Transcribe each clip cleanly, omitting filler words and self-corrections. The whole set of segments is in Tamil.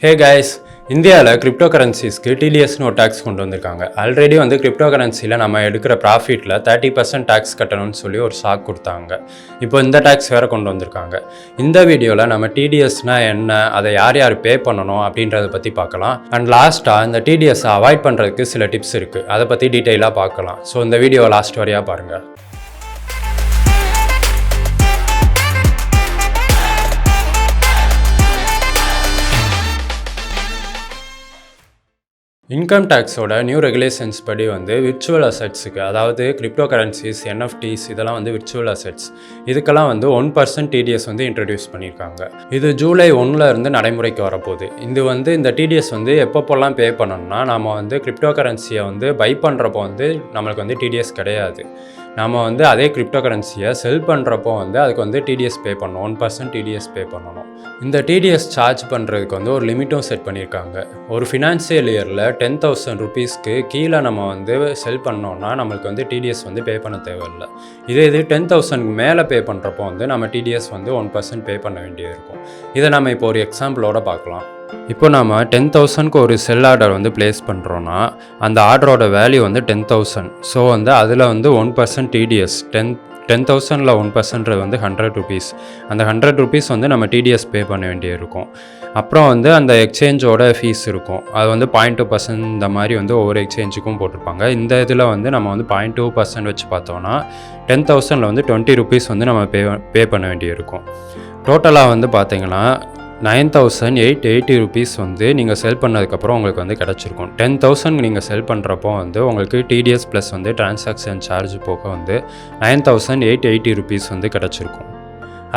Hey guys, இந்தியாவில் கிரிப்டோ கரன்சிஸ்க்கு டிடிஎஸ்னு ஒரு டேக்ஸ் கொண்டு வந்திருக்காங்க. ஆல்ரெடி கிரிப்டோ கரன்சியில் நம்ம எடுக்கிற ப்ராஃபிட்டில் 30% டேக்ஸ் கட்டணும்னு சொல்லி ஒரு ஷாக் கொடுத்தாங்க. இப்போ இந்த டேக்ஸ் வேறு கொண்டு வந்திருக்காங்க. இந்த வீடியோவில் நம்ம டிடிஎஸ்னால் என்ன, அதை யார் யார் பே பண்ணணும் அப்படின்றத பற்றி பார்க்கலாம். அண்ட் லாஸ்ட்டாக இந்த டிடிஎஸ்ஸை அவாய்ட் பண்ணுறதுக்கு சில டிப்ஸ் இருக்குது, அதை பற்றி டீட்டெயிலாக பார்க்கலாம். ஸோ இந்த வீடியோவை லாஸ்ட் வரையாக பாருங்கள். இன்கம் டேக்ஸோட நியூ ரெகுலேஷன்ஸ் படி விர்ச்சுவல் அசெட்ஸுக்கு, அதாவது கிரிப்டோ கரன்சிஸ், என்எஃப்டிஸ் இதெல்லாம் விர்ச்சுவல் அசெட்ஸ், இதுக்கெல்லாம் 1% டிடிஎஸ் இன்ட்ரடியூஸ் பண்ணியிருக்காங்க. இது ஜூலை 1 இருந்து நடைமுறைக்கு வரப்போகுது. இது இந்த டிடிஎஸ் எப்பப்போல்லாம் பே பண்ணணும்னா, நம்ம கிரிப்டோ கரன்சியை பை பண்ணுறப்போ நம்மளுக்கு டிடிஎஸ் கிடையாது. நம்ம அதே கிரிப்டோ கரன்சியை செல் பண்ணுறப்போ அதுக்கு டிடிஎஸ் பே பண்ணணும், 1% டிடிஎஸ் பே பண்ணணும். இந்த டிடிஎஸ் சார்ஜ் பண்ணுறதுக்கு ஒரு லிமிட்டும் செட் பண்ணியிருக்காங்க. ஒரு ஃபினான்ஷியல் இயரில் 10,000 ருபீஸ்க்கு கீழே நம்ம செல் பண்ணோன்னா நம்மளுக்கு டிடிஎஸ் பே பண்ண தேவையில்லை. இது 10,000க்கு மேலே பே பண்ணுறப்போ நம்ம டிடிஎஸ் 1% பே பண்ண வேண்டியது இருக்கும். இதை நம்ம இப்போ ஒரு எக்ஸாம்பிளோட பார்க்கலாம். இப்போ நம்ம 10,000க்கு ஒரு செல் ஆர்டர் ப்ளேஸ் பண்ணுறோன்னா அந்த ஆர்டரோட வேல்யூ 10,000. ஸோ அதில் 1% டிடிஎஸ், 10,000ல் 1% 100 ருபீஸ். அந்த 100 ருபீஸ் நம்ம டிடிஎஸ் பே பண்ண வேண்டியது இருக்கும். அப்புறம் அந்த எக்ஸ்சேஞ்சோட ஃபீஸ் இருக்கும். அது 0.2% இந்த மாதிரி ஒவ்வொரு எக்ஸ்சேஞ்சுக்கும் போட்டிருப்பாங்க. இந்த இதில் நம்ம 0.2% வச்சு பார்த்தோன்னா 10,000ல் 20 ருபீஸ் நம்ம பே பண்ண வேண்டியது இருக்கும். டோட்டலாக பார்த்தீங்கன்னா 9,880 ருபீஸ் நீங்கள் செல் பண்ணதுக்கப்புறம் உங்களுக்கு கிடச்சிருக்கும். 10,000 நீங்கள் செல் பண்ணுறப்போ உங்களுக்கு டிடிஎஸ் ப்ளஸ் டிரான்சாக்ஷன் சார்ஜ் போக 9,880 ருபீஸ் கிடச்சிருக்கும்.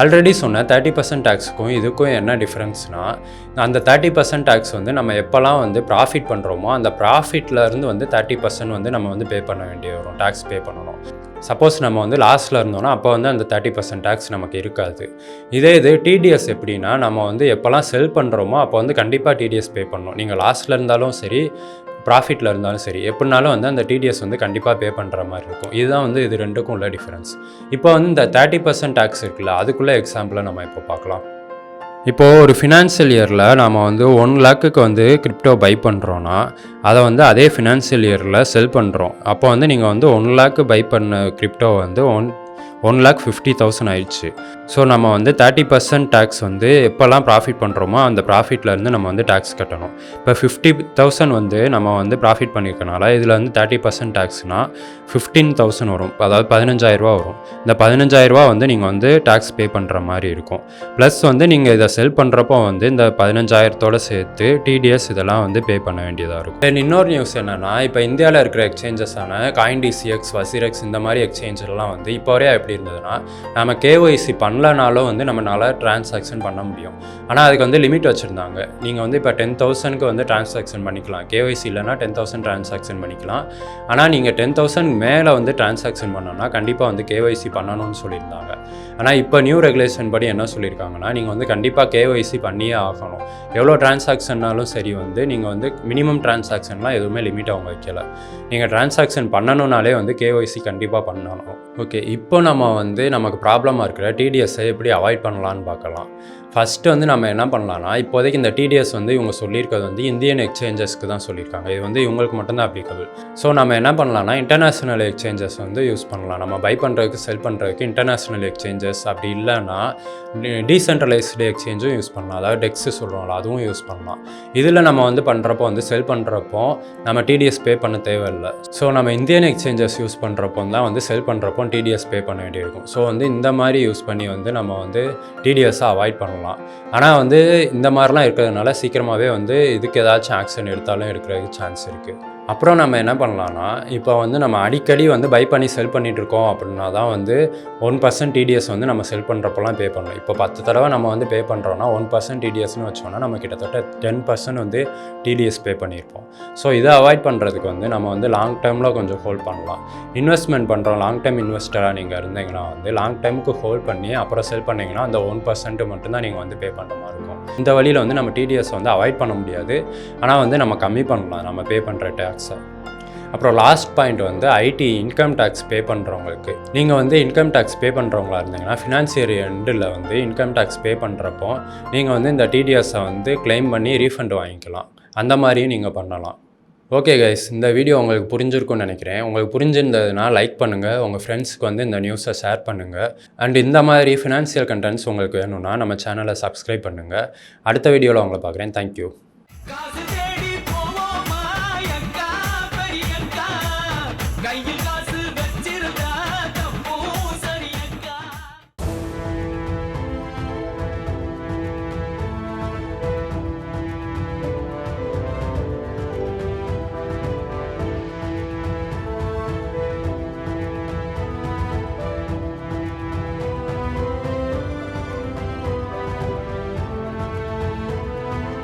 ஆல்ரெடி சொன்ன 30% டேக்ஸுக்கும் இதுக்கும் என்ன டிஃப்ரென்ஸ்னால், அந்த 30% டேக்ஸ் நம்ம எப்போல்லாம் ப்ராஃபிட் பண்ணுறோமோ அந்த ப்ராஃபிட்லேருந்து 30% நம்ம பே பண்ண வேண்டிய வரும், டேக்ஸ் பே பண்ணணும். சப்போஸ் நம்ம லாஸ்ட்டில் இருந்தோன்னா அப்போ அந்த 30% டேக்ஸ் நமக்கு இருக்காது. இது டிடிஎஸ் எப்படின்னா, நம்ம எப்போல்லாம் செல் பண்ணுறோமோ அப்போ கண்டிப்பாக டிடிஎஸ் பே பண்ணணும். நீங்கள் லாஸ்ட்டில் இருந்தாலும் சரி, ப்ராஃபிட்டில் இருந்தாலும் சரி, எப்படினாலும் அந்த டிடிஎஸ் கண்டிப்பாக பே பண்ணுற மாதிரி இருக்கும். இதுதான் இது ரெண்டுக்கும் உள்ள டிஃப்ரென்ஸ். இப்போ இந்த 30% டேக்ஸ் இருக்குல்ல, அதுக்குள்ளே எக்ஸாம்பிளை நம்ம இப்போ பார்க்கலாம். இப்போது ஒரு ஃபினான்ஷியல் இயரில் நாம் 1 லேக்குக்கு கிரிப்டோ பை பண்ணுறோன்னா அதை அதே ஃபினான்ஷியல் இயரில் செல் பண்ணுறோம். அப்போ நீங்கள் 1 லேக்கு பை பண்ண கிரிப்டோ 1,50,000 ஆயிடுச்சு. ஸோ நம்ம 30% டேக்ஸ் எப்போல்லாம் ப்ராஃபிட் பண்ணுறோமோ அந்த ப்ராஃபிட்லேருந்து நம்ம டேக்ஸ் கட்டணும். இப்போ 50,000 நம்ம ப்ராஃபிட் பண்ணியிருக்கனால இதில் 30% டேக்ஸ்னால் 15,000 வரும், அதாவது 15,000 வரும். இந்த 15,000 நீங்கள் டேக்ஸ் பே பண்ணுற மாதிரி இருக்கும். ப்ளஸ் நீங்கள் இதை செல் பண்ணுறப்போ இந்த 15,000 சேர்த்து டிடிஎஸ் இதெல்லாம் பே பண்ண வேண்டியதாக இருக்கும். தென் இன்னொரு நியூஸ் என்னென்னா, இப்போ இந்தியாவில் இருக்கிற எக்ஸ்சேஞ்சஸான காயின்டிசிஎக்ஸ், வசிரெக்ஸ் இந்த மாதிரி எக்ஸ்சேஞ்செல்லாம் இப்போ வரையா எப்படி இருந்ததுன்னா, நம்ம கேஒய்சி பண்ணலனாலும் நம்மளால் டிரான்சாக்ஷன் பண்ண முடியும். ஆனால் அதுக்கு லிமிட் வச்சுருந்தாங்க. நீங்கள் இப்போ 10,000க்கு டிரான்சாக்ஷன் பண்ணிக்கலாம். கேஒய்சி இல்லைனா 10,000 டிரான்சாக்ஷன் பண்ணிக்கலாம். ஆனால் நீங்கள் 10,000 மேலே டிரான்சாக்ஷன் பண்ணோன்னா கண்டிப்பாக கேஒய்சி பண்ணணும்னு சொல்லியிருந்தாங்க. ஆனால் இப்போ நியூ ரெகுலேஷன் படி என்ன சொல்லியிருக்காங்கன்னா, நீங்கள் கண்டிப்பாக கேஒய்சி பண்ணியே ஆகணும். எவ்வளோ டிரான்சாக்ஷன்னாலும் சரி நீங்கள் மினிமம் டிரான்சாக்ஷன்லாம் எதுவுமே லிமிட் அவங்க வைக்கலை. நீங்கள் டிரான்சாக்ஷன் பண்ணணுன்னாலே கேஒய்சி கண்டிப்பாக பண்ணணும். ஓகே, இப்போ நம்ம நமக்கு ப்ராப்ளமாக இருக்கிற டிடிஎஸ்ஸை எப்படி அவாய்ட் பண்ணலான்னு பார்க்கலாம். ஃபஸ்ட்டு நம்ம என்ன பண்ணலான்னா, இப்போதைக்கு இந்த டிடிஎஸ் இவங்க சொல்லியிருக்கிறது இந்தியன் எக்ஸ்சேஞ்சஸ்க்கு தான் சொல்லியிருக்காங்க. இது இவங்களுக்கு மட்டும்தான் அப்ளிகபிள். ஸோ நம்ம என்ன பண்ணலான்னா, இன்டர்நேஷ்னல் எக்ஸ்சேஞ்சஸ் யூஸ் பண்ணலாம். நம்ம பை பண்ணுறதுக்கு செல் பண்ணுறதுக்கு இன்டர்நேஷ்னல் எக்ஸ்சேஞ்சஸ், அப்படி இல்லைன்னா டீசென்ட்ரலைஸ்டு எக்ஸ்சேஞ்சும் யூஸ் பண்ணலாம். அதாவது டெக்ஸு சொல்லுவாங்களா, அதுவும் யூஸ் பண்ணலாம். இதில் நம்ம பண்ணுறப்போ செல் பண்ணுறப்போ நம்ம டிடிஎஸ் பே பண்ண தேவையில்லை. ஸோ நம்ம இந்தியன் எக்ஸ்சேஞ்சஸ் யூஸ் பண்ணுறப்போ தான் செல் பண்ணுறப்போ டிடிஎஸ் பே பண்ண வேண்டியிருக்கும். ஸோ இந்த மாதிரி யூஸ் பண்ணி நம்ம டிடிஎஸ்ஸை அவாய்ட் பண்ணலாம். ஆனால் இந்த மாதிரிலாம் இருக்கிறதுனால சீக்கிரமாகவே இதுக்கு ஏதாச்சும் ஆக்ஷன் எடுத்தாலும் எடுக்கிறதுக்கு சான்ஸ் இருக்குது. அப்புறம் நம்ம என்ன பண்ணலான்னா, இப்போ நம்ம அடிக்கடி பை பண்ணி செல் பண்ணிகிட்ருக்கோம் அப்படின்னா தான் 1% டிடிஎஸ் நம்ம செல் பண்ணுறப்போலாம் பே பண்ணணும். இப்போ 10 தடவை நம்ம பே பண்ணுறோன்னா 1% டிடிஎஸ்னு வச்சோன்னா நம்ம கிட்டத்தட்ட 10% டிடிஎஸ் பே பண்ணியிருப்போம். ஸோ இதை அவாய்ட் பண்ணுறதுக்கு நம்ம லாங் டேர்மில் கொஞ்சம் ஹோல்ட் பண்ணலாம். இன்வெஸ்ட்மெண்ட் பண்ணுறோம், லாங் டேர்ம் இன்வெஸ்டராக நீங்கள் இருந்தீங்கன்னா லாங் டைமுக்கு ஹோல்ட் பண்ணி அப்புறம் செல் பண்ணிங்கன்னா அந்த 1% மட்டும்தான் நீங்கள் பே பண்ணுற மாதிரி இருக்கும். இந்த வழியில் நம்ம டிடிஎஸ் அவாய்ட் பண்ண முடியாது. ஆனால் நம்ம கம்மி பண்ணலாம் நம்ம பே பண்ணுற டேக்ஸை. அப்புறம் லாஸ்ட் பாயிண்ட் வந்து ஐடி இன்கம் டேக்ஸ் பே பண்ணுறவங்களுக்கு. நீங்கள் வந்து இன்கம் டேக்ஸ் பே பண்ணுறவங்களா இருந்தீங்கன்னா ஃபினான்சியர் எண்டில் வந்து இன்கம் டேக்ஸ் பே பண்ணுறப்போ நீங்கள் வந்து இந்த டிடிஎஸை வந்து கிளைம் பண்ணி ரீஃபண்ட் வாங்கிக்கலாம். அந்த மாதிரியும் நீங்கள் பண்ணலாம். ஓகே கைஸ், இந்த வீடியோ உங்களுக்கு புரிஞ்சிருக்கும்னு நினைக்கிறேன். உங்களுக்கு புரிஞ்சிருந்ததுன்னா லைக் பண்ணுங்கள், உங்கள் ஃப்ரெண்ட்ஸ்க்கு வந்து இந்த நியூஸை ஷேர் பண்ணுங்கள். அண்ட் இந்த மாதிரி ஃபினான்ஷியல் கண்டென்ட்ஸ் உங்களுக்கு வேணும்னா நம்ம சேனலை சப்ஸ்கிரைப் பண்ணுங்கள். அடுத்த வீடியோவில் உங்களை பார்க்குறேன். தேங்க்யூ.